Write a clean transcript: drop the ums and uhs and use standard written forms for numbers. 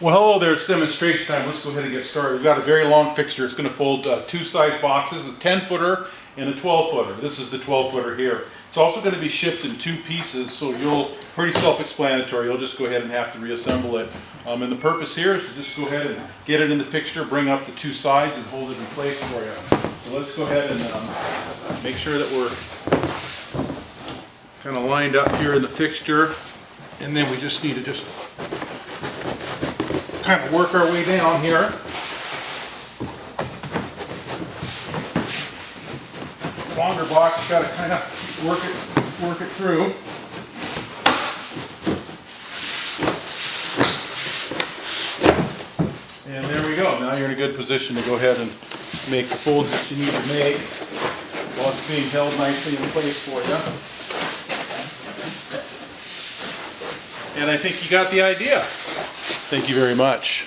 Well, hello there, it's demonstration time. Let's go ahead and get started. We've got a very long fixture. It's going to fold two size boxes, a 10-footer and a 12-footer. This is the 12-footer here. It's also going to be shipped in two pieces, so pretty self-explanatory. You'll just go ahead and have to reassemble it. And the purpose here is to just go ahead and get it in the fixture, bring up the two sides and hold it in place for you. So let's go ahead and make sure that we're kind of lined up here in the fixture. And then we just need to just kind of work our way down here. Longer box, you got to kind of work it through. And there we go. Now you're in a good position to go ahead and make the folds that you need to make while it's being held nicely in place for you. And I think you got the idea. Thank you very much.